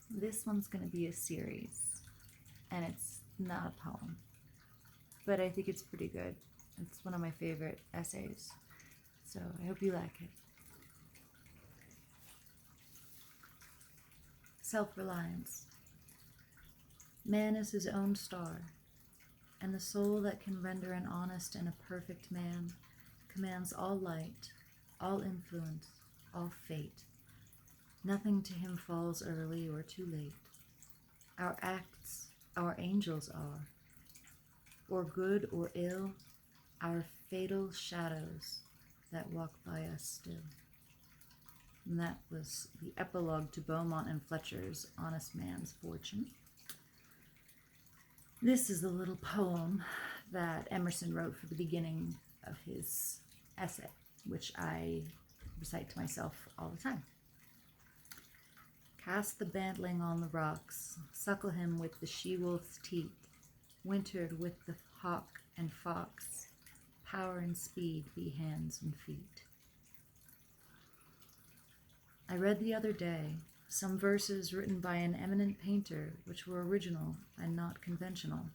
This one's going to be a series, and it's not a poem, but I think it's pretty good. It's one of my favorite essays, so I hope you like it. Self-Reliance. Man is his own star, and the soul that can render an honest and a perfect man commands all light, all influence, all fate. Nothing to him falls early or too late. Our acts, our angels are, or good or ill, our fatal shadows that walk by us still. And that was the epilogue to Beaumont and Fletcher's Honest Man's Fortune. This is a little poem that Emerson wrote for the beginning of his essay, which I recite to myself all the time. Cast the bantling on the rocks, suckle him with the she-wolf's teeth, wintered with the hawk and fox, power and speed be hands and feet. I read the other day some verses written by an eminent painter which were original and not conventional.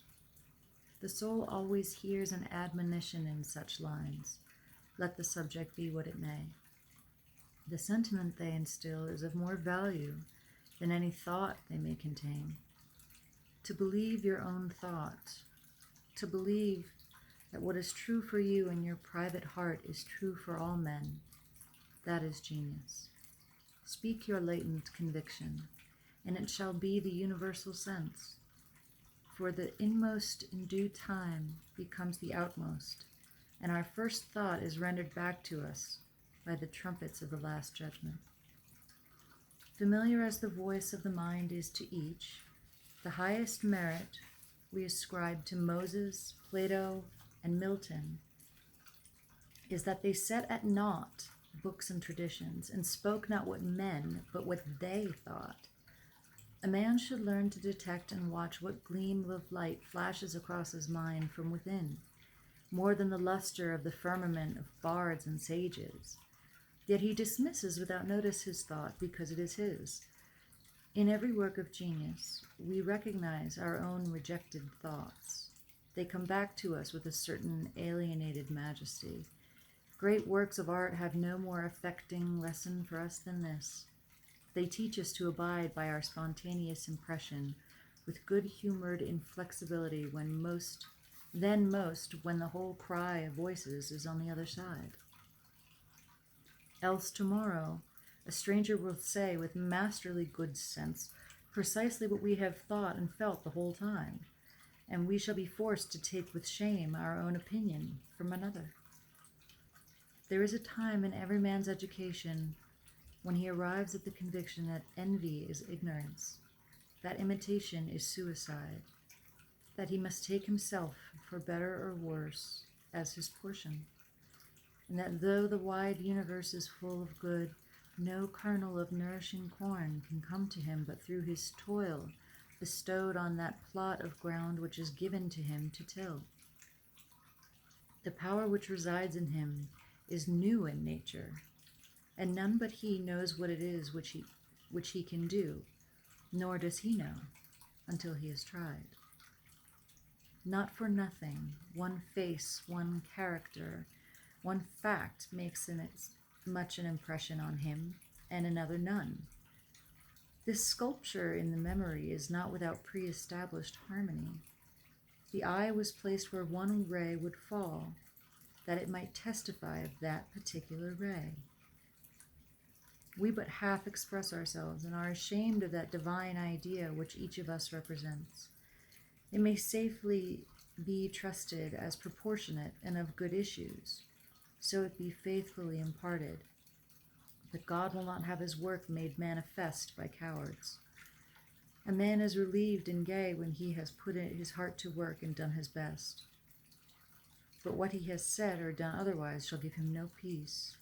The soul always hears an admonition in such lines, let the subject be what it may. The sentiment they instill is of more value than any thought they may contain. To believe your own thought, to believe that what is true for you in your private heart is true for all men, that is genius. Speak your latent conviction, and it shall be the universal sense. For the inmost in due time becomes the outmost, and our first thought is rendered back to us by the trumpets of the last judgment. Familiar as the voice of the mind is to each, the highest merit we ascribe to Moses, Plato, and Milton is that they set at naught books and traditions, and spoke not what men, but what they thought. A man should learn to detect and watch what gleam of light flashes across his mind from within, more than the luster of the firmament of bards and sages. Yet he dismisses without notice his thought because it is his. In every work of genius, we recognize our own rejected thoughts. They come back to us with a certain alienated majesty. Great works of art have no more affecting lesson for us than this. They teach us to abide by our spontaneous impression with good-humored inflexibility when most when the whole cry of voices is on the other side. Else tomorrow, a stranger will say with masterly good sense precisely what we have thought and felt the whole time, and we shall be forced to take with shame our own opinion from another. There is a time in every man's education when he arrives at the conviction that envy is ignorance, that imitation is suicide, that he must take himself, for better or worse, as his portion, and that though the wide universe is full of good, no kernel of nourishing corn can come to him but through his toil bestowed on that plot of ground which is given to him to till. The power which resides in him is new in nature, and none but he knows what it is which he can do, nor does he know until he has tried. Not for nothing, one face, one character, one fact makes much an impression on him, and another none. This sculpture in the memory is not without pre-established harmony. The eye was placed where one ray would fall, that it might testify of that particular ray. We but half express ourselves and are ashamed of that divine idea which each of us represents. It may safely be trusted as proportionate and of good issues, so it be faithfully imparted. But God will not have his work made manifest by cowards. A man is relieved and gay when he has put his heart to work and done his best. But what he has said or done otherwise shall give him no peace.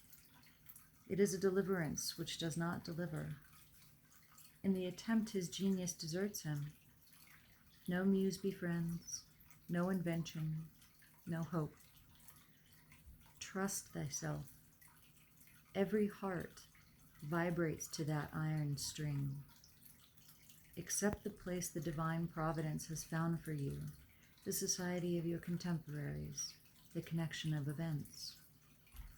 It is a deliverance which does not deliver. In the attempt his genius deserts him. No muse befriends, no invention, no hope. Trust thyself. Every heart vibrates to that iron string. Accept the place the divine providence has found for you, the society of your contemporaries, the connection of events.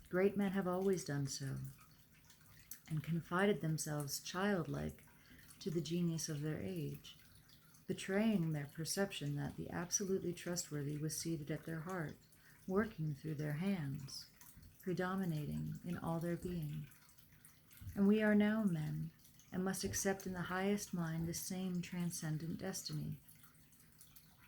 Great men have always done so, and confided themselves childlike to the genius of their age, betraying their perception that the absolutely trustworthy was seated at their heart, working through their hands, predominating in all their being. And we are now men, and must accept in the highest mind the same transcendent destiny,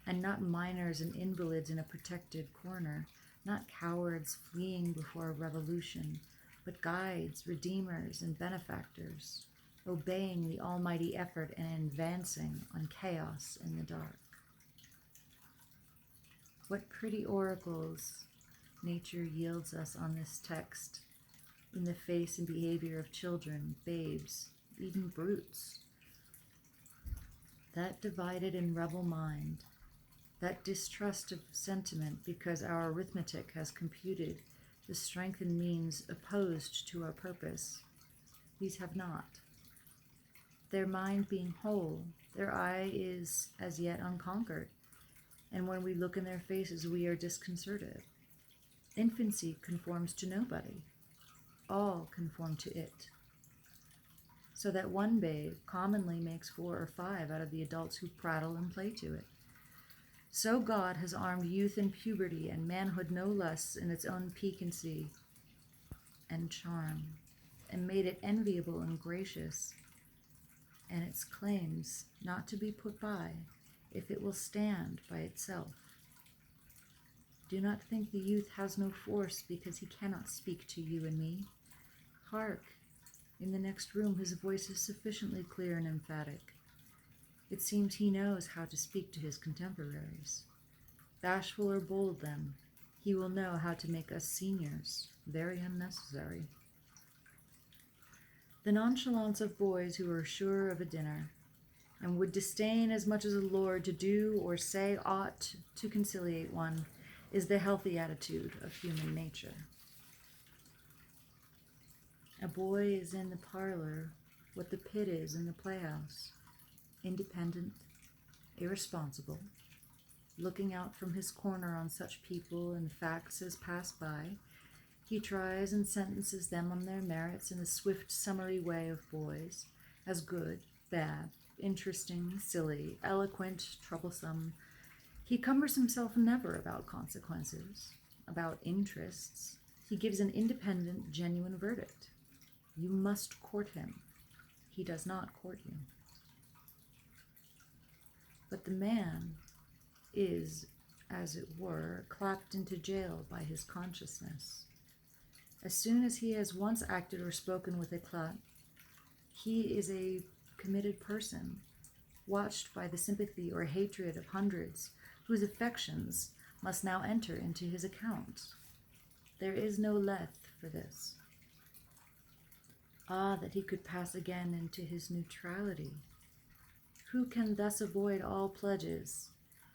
and not minors and invalids in a protected corner, not cowards fleeing before a revolution, but guides, redeemers, and benefactors, obeying the almighty effort and advancing on chaos in the dark. What pretty oracles nature yields us on this text, in the face and behavior of children, babes, even brutes. That divided and rebel mind, that distrust of sentiment because our arithmetic has computed the strength and means opposed to our purpose, these have not. Their mind being whole, their eye is as yet unconquered, and when we look in their faces we are disconcerted. Infancy conforms to nobody. All conform to it. So that one babe commonly makes 4 or 5 out of the adults who prattle and play to it. So God has armed youth and puberty and manhood no less in its own piquancy and charm, and made it enviable and gracious, and its claims not to be put by, if it will stand by itself. Do not think the youth has no force because he cannot speak to you and me. Hark! In the next room his voice is sufficiently clear and emphatic. It seems he knows how to speak to his contemporaries. Bashful or bold, then, he will know how to make us seniors very unnecessary. The nonchalance of boys who are sure of a dinner, and would disdain as much as a lord to do or say aught to conciliate one, is the healthy attitude of human nature. A boy is in the parlor what the pit is in the playhouse, independent, irresponsible, looking out from his corner on such people and facts as pass by. He tries and sentences them on their merits in the swift, summary way of boys, as good, bad, interesting, silly, eloquent, troublesome. He cumbers himself never about consequences, about interests. He gives an independent, genuine verdict. You must court him. He does not court you. But the man is, as it were, clapped into jail by his consciousness. As soon as he has once acted or spoken with éclat, he is a committed person, watched by the sympathy or hatred of hundreds, whose affections must now enter into his account. There is no lethe for this. Ah, that he could pass again into his neutrality! Who can thus avoid all pledges,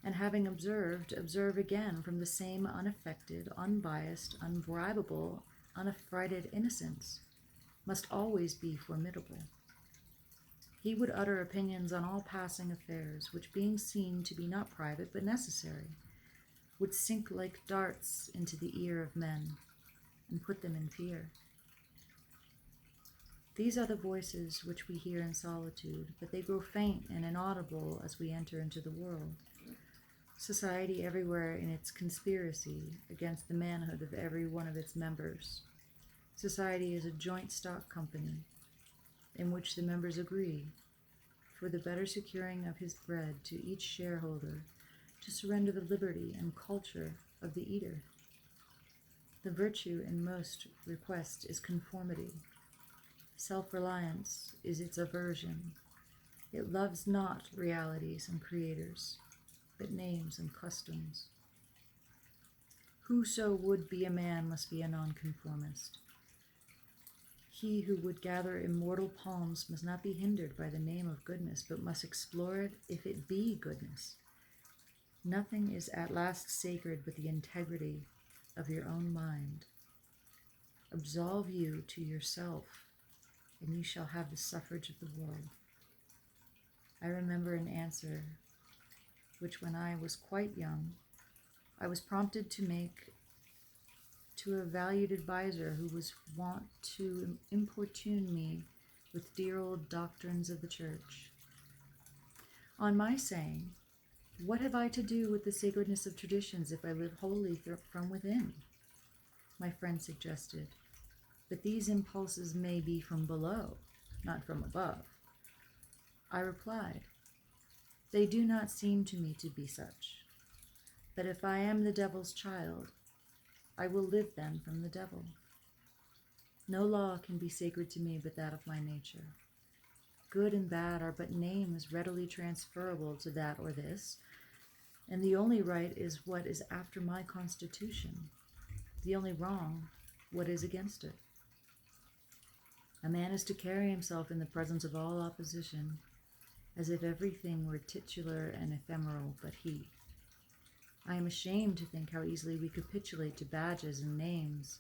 and having observed, observe again from the same unaffected, unbiased, unbribable, unaffrighted innocence, must always be formidable. He would utter opinions on all passing affairs, which being seen to be not private but necessary, would sink like darts into the ear of men, and put them in fear. These are the voices which we hear in solitude, but they grow faint and inaudible as we enter into the world. Society everywhere in its conspiracy against the manhood of every one of its members. Society is a joint stock company in which the members agree, for the better securing of his bread to each shareholder, to surrender the liberty and culture of the eater. The virtue in most request is conformity. Self-reliance is its aversion. It loves not realities and creators, but names and customs. Whoso would be a man must be a nonconformist. He who would gather immortal palms must not be hindered by the name of goodness, but must explore it if it be goodness. Nothing is at last sacred but the integrity of your own mind. Absolve you to yourself, and you shall have the suffrage of the world. I remember an answer which, when I was quite young, I was prompted to make to a valued adviser who was wont to importune me with dear old doctrines of the church. On my saying, "What have I to do with the sacredness of traditions if I live wholly from within?" my friend suggested, "But these impulses may be from below, not from above." I replied, "They do not seem to me to be such. But if I am the devil's child, I will live then from the devil. No law can be sacred to me but that of my nature. Good and bad are but names readily transferable to that or this, and the only right is what is after my constitution, the only wrong what is against it. A man is to carry himself in the presence of all opposition as if everything were titular and ephemeral but he. I am ashamed to think how easily we capitulate to badges and names,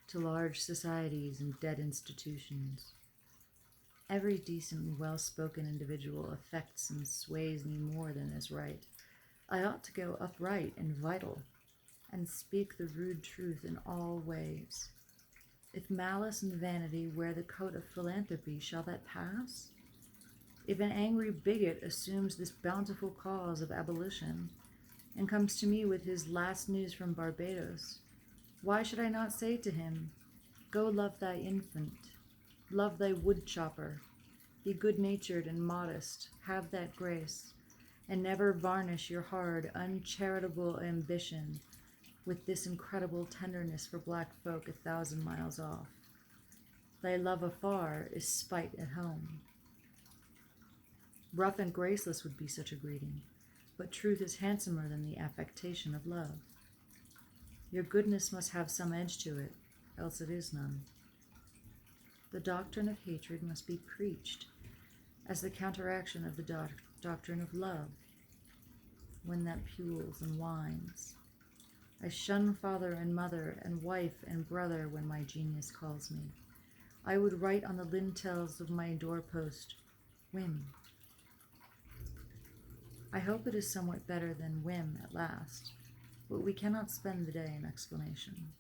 to large societies and dead institutions. Every decent, well-spoken individual affects and sways me more than is right. I ought to go upright and vital, and speak the rude truth in all ways. If malice and vanity wear the coat of philanthropy, shall that pass? If an angry bigot assumes this bountiful cause of abolition, and comes to me with his last news from Barbados, why should I not say to him, 'Go love thy infant, love thy wood chopper, be good-natured and modest, have that grace, and never varnish your hard, uncharitable ambition with this incredible tenderness for black folk 1,000 miles off. Thy love afar is spite at home.' Rough and graceless would be such a greeting, but truth is handsomer than the affectation of love. Your goodness must have some edge to it, else it is none. The doctrine of hatred must be preached as the counteraction of the doctrine of love, when that pules and whines. I shun father and mother and wife and brother when my genius calls me. I would write on the lintels of my doorpost, whim. I hope it is somewhat better than whim at last, but we cannot spend the day in explanation.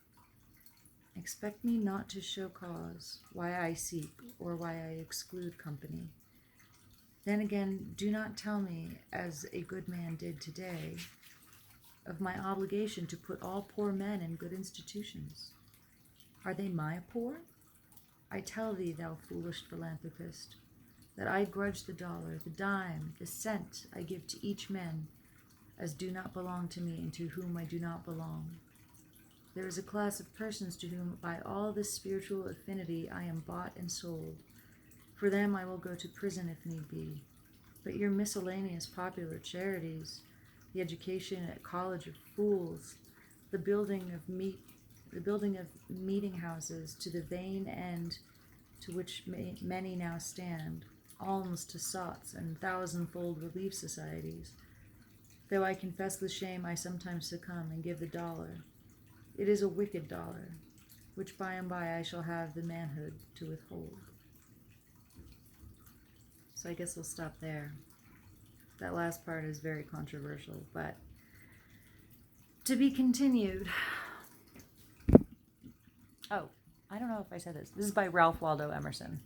Expect me not to show cause why I seek or why I exclude company. Then again, do not tell me, as a good man did today, of my obligation to put all poor men in good institutions. Are they my poor? I tell thee, thou foolish philanthropist, that I grudge the dollar, the dime, the cent I give to each man, as do not belong to me and to whom I do not belong. There is a class of persons to whom by all this spiritual affinity I am bought and sold. For them I will go to prison if need be. But your miscellaneous popular charities, the education at college of fools, the building of meeting houses to the vain end to which many now stand, alms to sots and thousandfold relief societies, though I confess the shame I sometimes succumb and give the dollar. It is a wicked dollar, which by and by I shall have the manhood to withhold. So I guess we'll stop there. That last part is very controversial, but to be continued. Oh, I don't know if I said this. This is by Ralph Waldo Emerson.